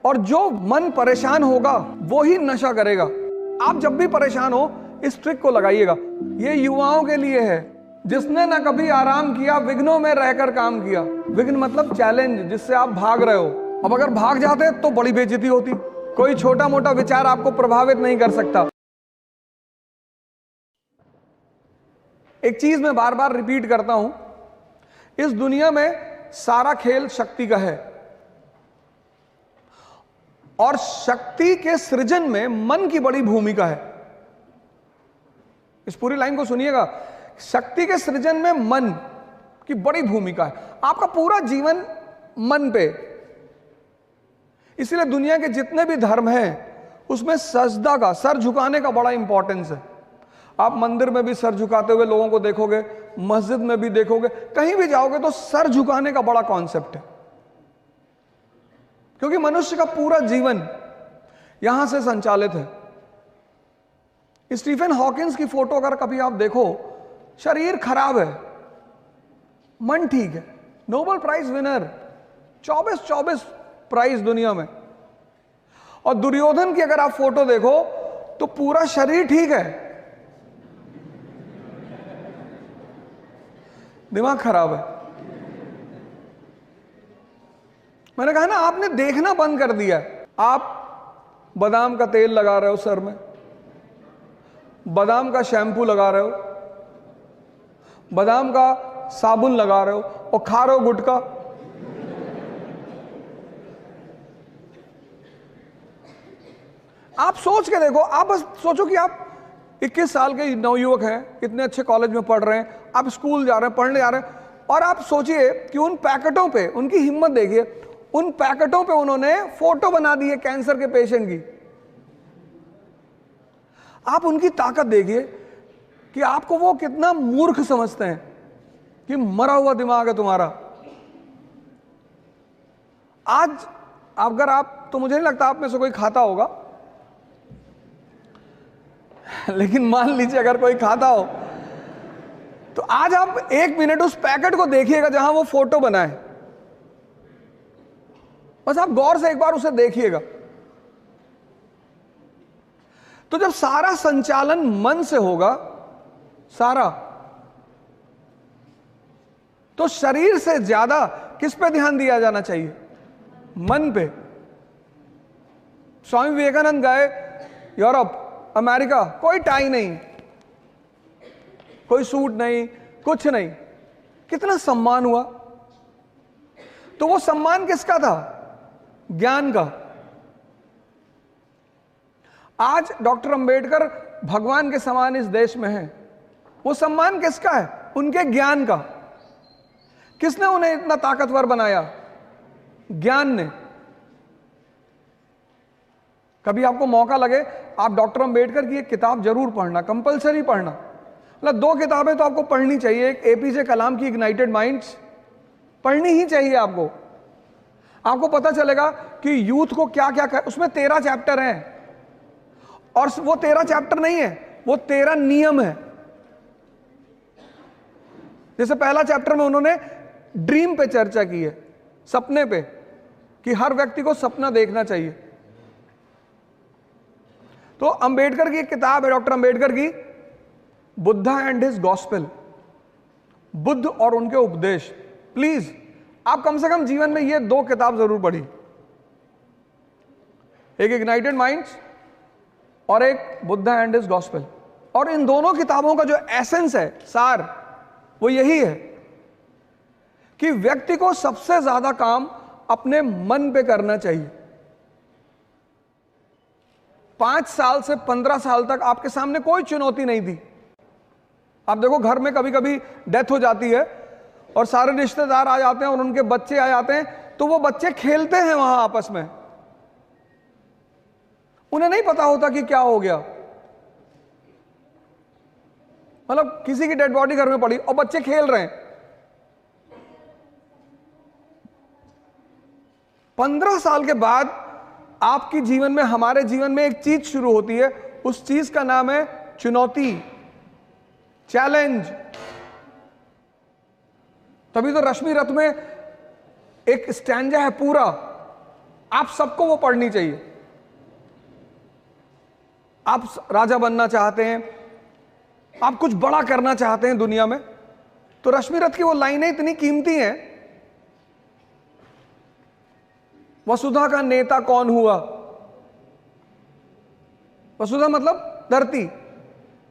और जो मन परेशान होगा वो ही नशा करेगा। आप जब भी परेशान हो इस ट्रिक को लगाइएगा। ये युवाओं के लिए है, जिसने ना कभी आराम किया, विघ्नों में रहकर काम किया। विघ्न मतलब चैलेंज, जिससे आप भाग रहे हो। अब अगर भाग जाते तो बड़ी बेइज्जती होती। कोई छोटा मोटा विचार आपको प्रभावित नहीं कर सकता। एक चीज मैं बार बार रिपीट करता हूं, इस दुनिया में सारा खेल शक्ति का है और शक्ति के सृजन में मन की बड़ी भूमिका है। इस पूरी लाइन को सुनिएगा, शक्ति के सृजन में मन की बड़ी भूमिका है। आपका पूरा जीवन मन पे, इसलिए दुनिया के जितने भी धर्म हैं उसमें सजदा का, सर झुकाने का बड़ा इंपॉर्टेंस है। आप मंदिर में भी सर झुकाते हुए लोगों को देखोगे, मस्जिद में भी देखोगे, कहीं भी जाओगे तो सर झुकाने का बड़ा कॉन्सेप्ट है, क्योंकि मनुष्य का पूरा जीवन यहां से संचालित है। स्टीफन हॉकिंस की फोटो अगर कभी आप देखो, शरीर खराब है, मन ठीक है, नोबेल प्राइज विनर, 24 प्राइज दुनिया में। और दुर्योधन की अगर आप फोटो देखो तो पूरा शरीर ठीक है, दिमाग खराब है। मैंने कहा ना, आपने देखना बंद कर दिया। आप बादाम का तेल लगा रहे हो सर में, बादाम का शैम्पू लगा रहे हो, बादाम का साबुन लगा रहे हो और खा रहे हो गुटखा। आप सोच के देखो, आप बस सोचो कि आप 21 साल के नवयुवक हैं, इतने अच्छे कॉलेज में पढ़ रहे हैं, आप स्कूल जा रहे हैं, पढ़ने जा रहे हैं, और आप सोचिए कि उन पैकेटों पे, उनकी हिम्मत देखिए, उन पैकेटों पे उन्होंने फोटो बना दी है कैंसर के पेशेंट की। आप उनकी ताकत देखिए कि आपको वो कितना मूर्ख समझते हैं कि मरा हुआ दिमाग है तुम्हारा। आज अगर आप, तो मुझे नहीं लगता आप में से कोई खाता होगा, लेकिन मान लीजिए अगर कोई खाता हो तो आज आप 1 मिनट उस पैकेट को देखिएगा जहां वो फोटो बना है। बस आप गौर से एक बार उसे देखिएगा। तो जब सारा संचालन मन से होगा, सारा, तो शरीर से ज्यादा किस पे ध्यान दिया जाना चाहिए? मन पे। स्वामी विवेकानंद गए यूरोप, अमेरिका, कोई टाई नहीं, कोई सूट नहीं, कुछ नहीं, कितना सम्मान हुआ। तो वो सम्मान किसका था? ज्ञान का। आज डॉक्टर अंबेडकर भगवान के समान इस देश में हैं, वो सम्मान किसका है? उनके ज्ञान का। किसने उन्हें इतना ताकतवर बनाया? ज्ञान ने। कभी आपको मौका लगे, आप डॉक्टर अंबेडकर की एक किताब जरूर पढ़ना, कंपलसरी पढ़ना। मतलब 2 किताबें तो आपको पढ़नी चाहिए। एक एपीजे कलाम की इग्नाइटेड माइंड्स पढ़नी ही चाहिए आपको। आपको पता चलेगा कि यूथ को क्या क्या कर, उसमें 13 चैप्टर हैं, और वो 13 चैप्टर नहीं है, वो 13 नियम है। जैसे पहला चैप्टर में उन्होंने ड्रीम पे चर्चा की है, सपने पे, कि हर व्यक्ति को सपना देखना चाहिए। तो अंबेडकर की एक किताब है, डॉक्टर अंबेडकर की, Buddha and his gospel, Buddha और उनके उपदेश। प्लीज आप कम से कम जीवन में ये 2 किताब जरूर पढ़ी, एक इग्नाइटेड माइंड्स और एक बुद्धा एंड हिज गॉस्पेल। और इन दोनों किताबों का जो एसेंस है, सार, वो यही है कि व्यक्ति को सबसे ज्यादा काम अपने मन पे करना चाहिए। 5 साल से 15 साल तक आपके सामने कोई चुनौती नहीं थी। आप देखो, घर में कभी कभी डेथ हो जाती है और सारे रिश्तेदार आ जाते हैं और उनके बच्चे आ जाते हैं, तो वो बच्चे खेलते हैं वहां आपस में, उन्हें नहीं पता होता कि क्या हो गया। मतलब किसी की डेड बॉडी घर में पड़ी और बच्चे खेल रहे हैं। 15 साल के बाद आपकी जीवन में, हमारे जीवन में एक चीज शुरू होती है, उस चीज का नाम है चुनौती, चैलेंज। तभी तो रश्मि रथ में एक स्टैंजा है पूरा आप सबको वो पढ़नी चाहिए। आप राजा बनना चाहते हैं, आप कुछ बड़ा करना चाहते हैं दुनिया में, तो रश्मि रथ की वो लाइनें इतनी कीमती हैं। वसुधा का नेता कौन हुआ? वसुधा मतलब धरती,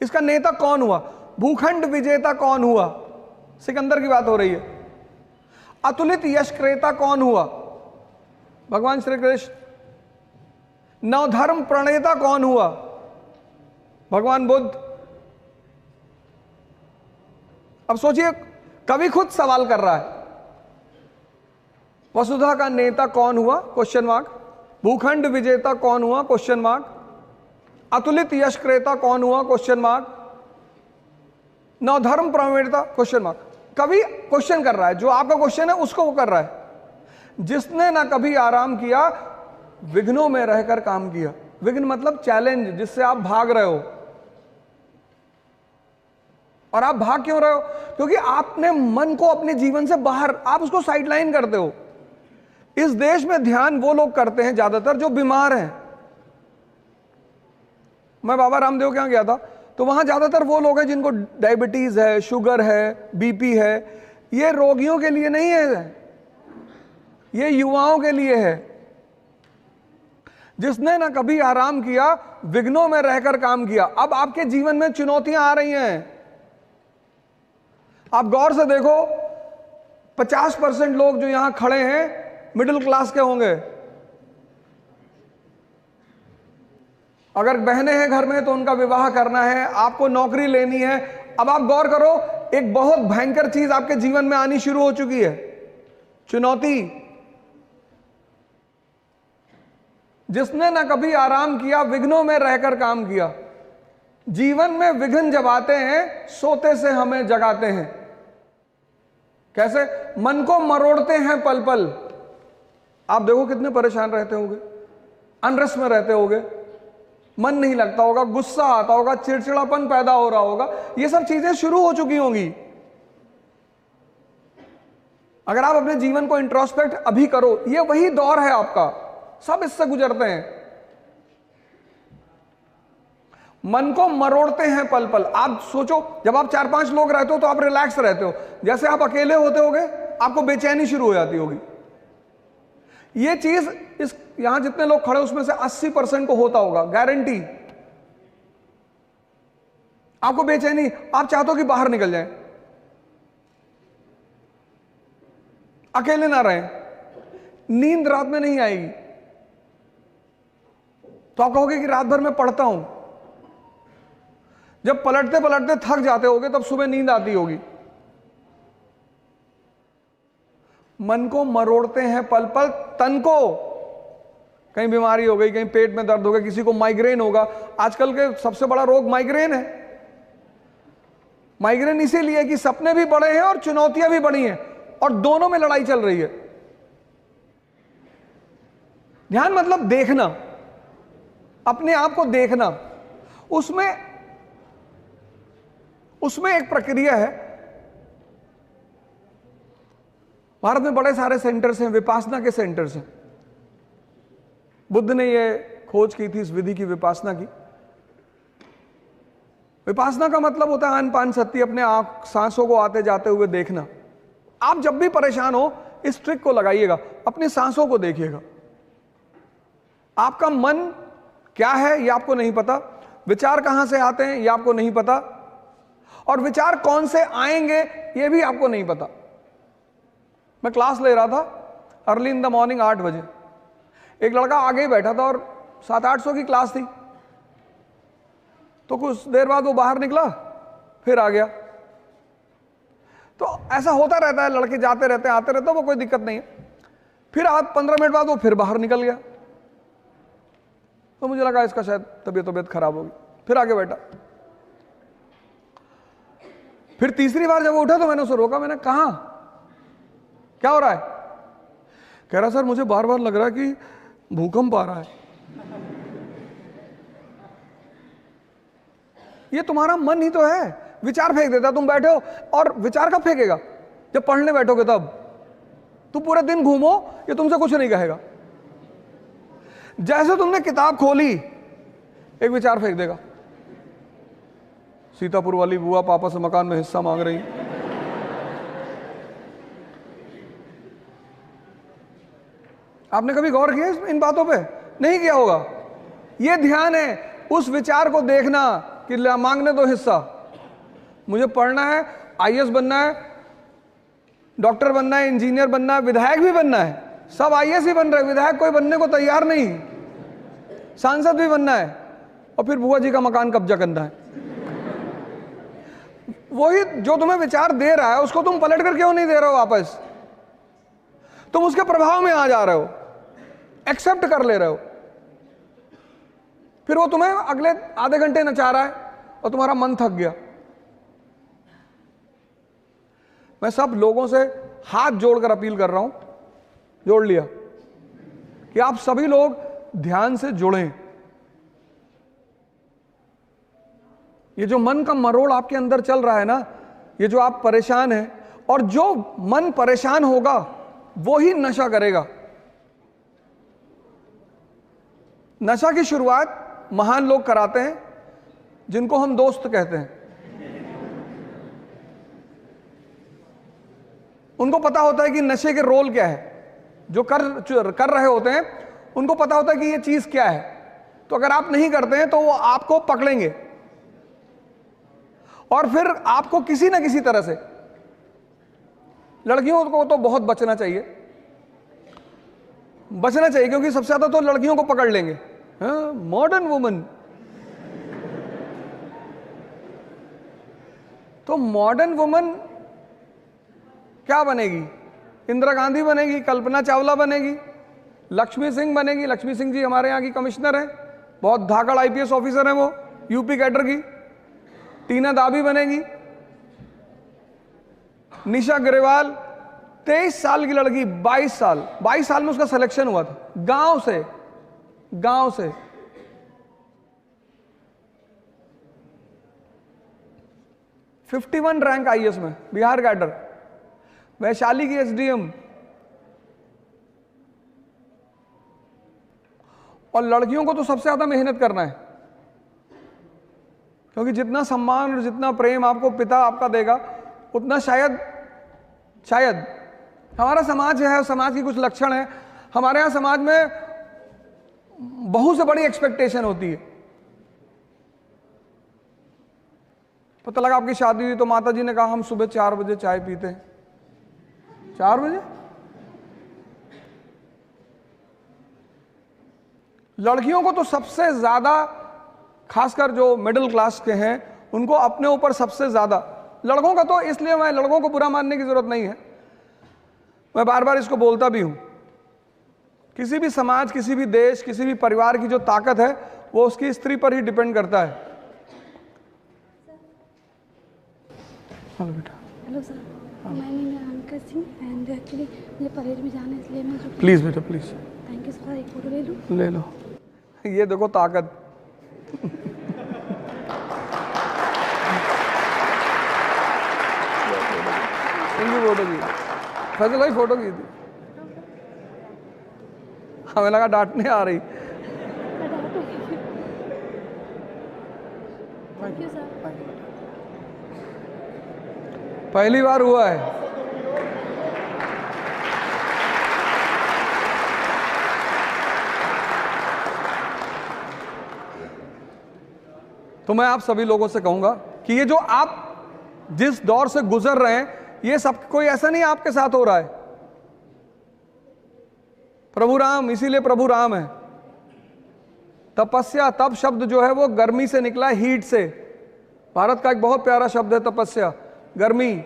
इसका नेता कौन हुआ? भूखंड विजेता कौन हुआ? सिकंदर की बात हो रही है। अतुलित यश क्रेता कौन हुआ? भगवान श्री कृष्ण। नवधर्म प्रणेता कौन हुआ? भगवान बुद्ध। अब सोचिए, कवि खुद सवाल कर रहा है, वसुधा का नेता कौन हुआ? Question mark. भूखंड विजेता कौन हुआ? Question mark. अतुलित यश क्रेता कौन हुआ? Question mark. नवधर्म प्रणेता? Question mark. कवि क्वेश्चन कर रहा है, जो आपका क्वेश्चन है उसको वो कर रहा है। जिसने ना कभी आराम किया, विघ्नों में रहकर काम किया। विघ्न मतलब चैलेंज, जिससे आप भाग रहे हो। और आप भाग क्यों रहे हो? क्योंकि आपने मन को अपने जीवन से बाहर, आप उसको साइडलाइन करते हो। इस देश में ध्यान वो लोग करते हैं ज्यादातर जो बीमार हैं। मैं बाबा रामदेव के यहां गया था, तो वहां ज्यादातर वो लोग हैं जिनको डायबिटीज है, शुगर है, बीपी है। ये रोगियों के लिए नहीं है, ये युवाओं के लिए है। जिसने ना कभी आराम किया, विघ्नों में रहकर काम किया। अब आपके जीवन में चुनौतियां आ रही हैं, आप गौर से देखो। 50% लोग जो यहां खड़े हैं मिडिल क्लास के होंगे। अगर बहनें हैं घर में तो उनका विवाह करना है, आपको नौकरी लेनी है। अब आप गौर करो, एक बहुत भयंकर चीज आपके जीवन में आनी शुरू हो चुकी है, चुनौती। जिसने ना कभी आराम किया, विघ्नों में रहकर काम किया। जीवन में विघ्न जब आते हैं, सोते से हमें जगाते हैं। कैसे? मन को मरोड़ते हैं पल पल। आप देखो कितने परेशान रहते होंगे, अनरेस्ट में रहते होंगे, मन नहीं लगता होगा, गुस्सा आता होगा, चिड़चिड़ापन पैदा हो रहा होगा। ये सब चीजें शुरू हो चुकी होंगी। अगर आप अपने जीवन को इंट्रोस्पेक्ट अभी करो, ये वही दौर है आपका, सब इससे गुजरते हैं। मन को मरोड़ते हैं पल पल। आप सोचो, जब आप 4-5 लोग रहते हो तो आप रिलैक्स रहते हो। जैसे आप अकेले होते होगे, आपको बेचैनी शुरू हो जाती होगी। ये चीज इस यहां जितने लोग खड़े उसमें से 80% को होता होगा, गारंटी। आपको बेचैनी, आप चाहते हो कि बाहर निकल जाए, अकेले ना रहें, नींद रात में नहीं आएगी, तो आप कहोगे कि रात भर मैं पढ़ता हूं। जब पलटते पलटते थक जाते होगे, तब सुबह नींद आती होगी। मन को मरोड़ते हैं पल पल, तन को, कहीं बीमारी हो गई, कहीं पेट में दर्द हो गया, किसी को माइग्रेन होगा। आजकल के सबसे बड़ा रोग माइग्रेन है। माइग्रेन इसीलिए कि सपने भी बड़े हैं और चुनौतियां भी बड़ी हैं, और दोनों में लड़ाई चल रही है। ध्यान मतलब देखना, अपने आप को देखना। उसमें एक प्रक्रिया है। भारत में बड़े सारे सेंटर्स हैं, विपासना के सेंटर्स हैं। बुद्ध ने ये खोज की थी, इस विधि की, विपासना की। विपासना का मतलब होता है अनपान सती, अपने आंख सांसों को आते जाते हुए देखना। आप जब भी परेशान हो, इस ट्रिक को लगाइएगा, अपनी सांसों को देखिएगा। आपका मन क्या है ये आपको नहीं पता, विचार कहां से आते हैं ये आपको नहीं पता, और विचार कौन से आएंगे ये भी आपको नहीं पता। मैं क्लास ले रहा था अर्ली इन द मॉर्निंग 8 बजे। एक लड़का आगे ही बैठा था और 700-800 की क्लास थी। तो कुछ देर बाद वो बाहर निकला, फिर आ गया। तो ऐसा होता रहता है, लड़के जाते रहते हैं, आते रहते हैं, वो कोई दिक्कत नहीं है। फिर 15 मिनट बाद वो फिर बाहर निकल गया। तो मुझे लगा इसका शायद तबीयत खराब होगी, फिर आगे बैठा। फिर तीसरी बार जब वो उठा तो मैंने उसे रोका, मैंने कहा क्या हो रहा है? कह रहा सर मुझे बार बार लग रहा है कि भूकंप आ रहा है। ये तुम्हारा मन ही तो है, विचार फेंक देता। तुम बैठे हो और विचार कब फेंकेगा? जब पढ़ने बैठोगे तब। तुम पूरे दिन घूमो, ये तुमसे कुछ नहीं कहेगा। जैसे तुमने किताब खोली एक विचार फेंक देगा, सीतापुर वाली बुआ पापा से मकान में हिस्सा मांग रही। आपने कभी गौर किया इन बातों पे? नहीं किया होगा। ये ध्यान है उस विचार को देखना कि मांगने दो हिस्सा। मुझे पढ़ना है, आईएएस बनना है, डॉक्टर बनना है, इंजीनियर बनना है, विधायक भी बनना है। सब आईएएस ही बन रहे, विधायक कोई बनने को तैयार नहीं, सांसद भी बनना है, और फिर बुआ जी का मकान कब्जा करना है। वही जो तुम्हें विचार दे रहा है उसको तुम पलट कर क्यों नहीं दे रहे हो वापस? तुम उसके प्रभाव में आ जा रहे हो, एक्सेप्ट कर ले रहे हो, फिर वो तुम्हें अगले आधे घंटे नचा रहा है और तुम्हारा मन थक गया। मैं सब लोगों से हाथ जोड़कर अपील कर रहा हूं, जोड़ लिया, कि आप सभी लोग ध्यान से जुड़ें। ये जो मन का मरोड़ आपके अंदर चल रहा है ना, ये जो आप परेशान हैं, और जो मन परेशान होगा वो ही नशा करेगा। नशा की शुरुआत महान लोग कराते हैं जिनको हम दोस्त कहते हैं। उनको पता होता है कि नशे के रोल क्या है, जो कर रहे होते हैं उनको पता होता है कि ये चीज क्या है। तो अगर आप नहीं करते हैं तो वो आपको पकड़ेंगे और फिर आपको किसी ना किसी तरह से, लड़कियों को तो बहुत बचना चाहिए क्योंकि सबसे ज्यादा तो लड़कियों को पकड़ लेंगे। मॉडर्न वुमन, तो मॉडर्न वुमन क्या बनेगी? इंदिरा गांधी बनेगी, कल्पना चावला बनेगी, लक्ष्मी सिंह बनेगी। लक्ष्मी सिंह जी हमारे यहाँ की कमिश्नर है, बहुत धाकड़ आईपीएस ऑफिसर है वो, यूपी कैडर की। टीना दाबी बनेगी, निशा ग्रेवाल 23 साल की लड़की, 22 साल में उसका सिलेक्शन हुआ था, गांव से 51 रैंक आईएएस में, बिहार कैडर। वैशाली की एसडीएम। और लड़कियों को तो सबसे ज्यादा मेहनत करना है, क्योंकि जितना सम्मान और जितना प्रेम आपको पिता आपका देगा उतना शायद हमारा समाज है, समाज की कुछ लक्षण है। हमारे यहाँ समाज में बहू से बड़ी एक्सपेक्टेशन होती है। पता लगा आपकी शादी हुई तो माता जी ने कहा हम सुबह 4 बजे चाय पीते हैं। 4 बजे? लड़कियों को तो सबसे ज्यादा, खासकर जो मिडिल क्लास के हैं उनको अपने ऊपर सबसे ज्यादा, लड़कों का तो इसलिए मैं लड़कों को बुरा मानने की जरूरत नहीं है, मैं बार बार इसको बोलता भी हूं। किसी भी समाज, किसी भी देश, किसी भी परिवार की जो ताकत है वो उसकी स्त्री पर ही डिपेंड करता है। हेलो बेटा। हेलो सर, मैं अंकल सिंह एंड एक्चुअली मुझे परेड में जाना है, इसलिए मैं प्लीज बेटा प्लीज। थैंक यू सर, एक फोटो ले लूँ? ले लो। ये देखो ताकत। फोटो की फैसल भाई, फोटो की थी, हमें लगा डांटने आ रही। Thank you sir. पहली बार हुआ है। तो मैं आप सभी लोगों से कहूंगा कि ये जो आप जिस दौर से गुजर रहे हैं, ये सब कोई ऐसा नहीं आपके साथ हो रहा है। प्रभु राम, इसीलिए प्रभु राम है। तपस्या, तप शब्द जो है वो गर्मी से निकला है, हीट से। भारत का एक बहुत प्यारा शब्द है तपस्या, गर्मी।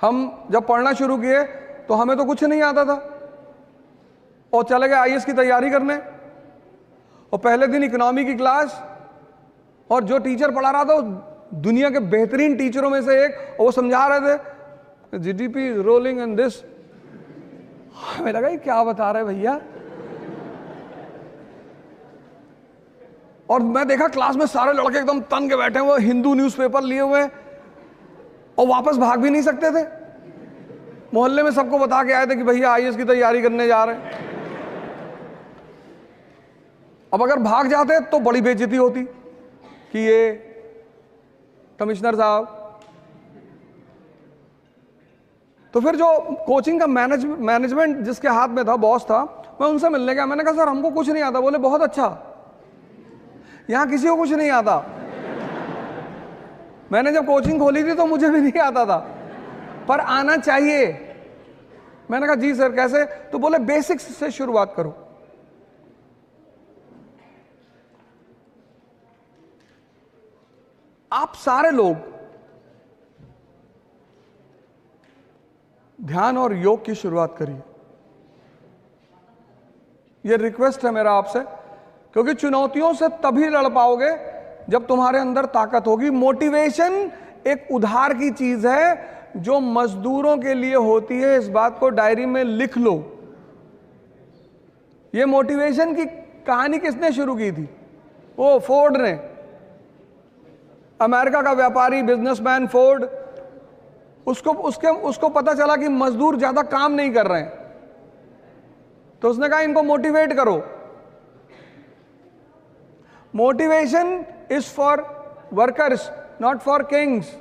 हम जब पढ़ना शुरू किए तो हमें तो कुछ नहीं आता था और चले गए आईएएस की तैयारी करने, और पहले दिन इकोनॉमी की क्लास, और जो टीचर पढ़ा रहा था दुनिया के बेहतरीन टीचरों में से एक, और वो समझा रहे थे जीडीपी रोलिंग एंड दिस। हमें लगा ये क्या बता रहे भैया। और मैं देखा क्लास में सारे लड़के एकदम तन के बैठे हुए, हिंदू न्यूज़पेपर लिए हुए, और वापस भाग भी नहीं सकते थे। मोहल्ले में सबको बता के आए थे कि भैया आईएएस की तैयारी करने जा रहे हैं। अब अगर भाग जाते तो बड़ी बेइज्जती होती कि ये कमिश्नर साहब। तो फिर जो कोचिंग का मैनेजमेंट जिसके हाथ में था, बॉस था, मैं उनसे मिलने गया। मैंने कहा सर हमको कुछ नहीं आता। बोले बहुत अच्छा, यहां किसी को कुछ नहीं आता। मैंने जब कोचिंग खोली थी तो मुझे भी नहीं आता था, पर आना चाहिए। मैंने कहा जी सर कैसे? तो बोले बेसिक्स से शुरुआत करो। आप सारे लोग ध्यान और योग की शुरुआत करिए। यह रिक्वेस्ट है मेरा आपसे, क्योंकि चुनौतियों से तभी लड़ पाओगे जब तुम्हारे अंदर ताकत होगी। मोटिवेशन एक उधार की चीज है जो मजदूरों के लिए होती है। इस बात को डायरी में लिख लो। यह मोटिवेशन की कहानी किसने शुरू की थी? वो फोर्ड ने। अमेरिका का व्यापारी बिजनेसमैन फोर्ड, उसको पता चला कि मजदूर ज्यादा काम नहीं कर रहे हैं, तो उसने कहा इनको मोटिवेट करो। Motivation is for workers, not for Kings.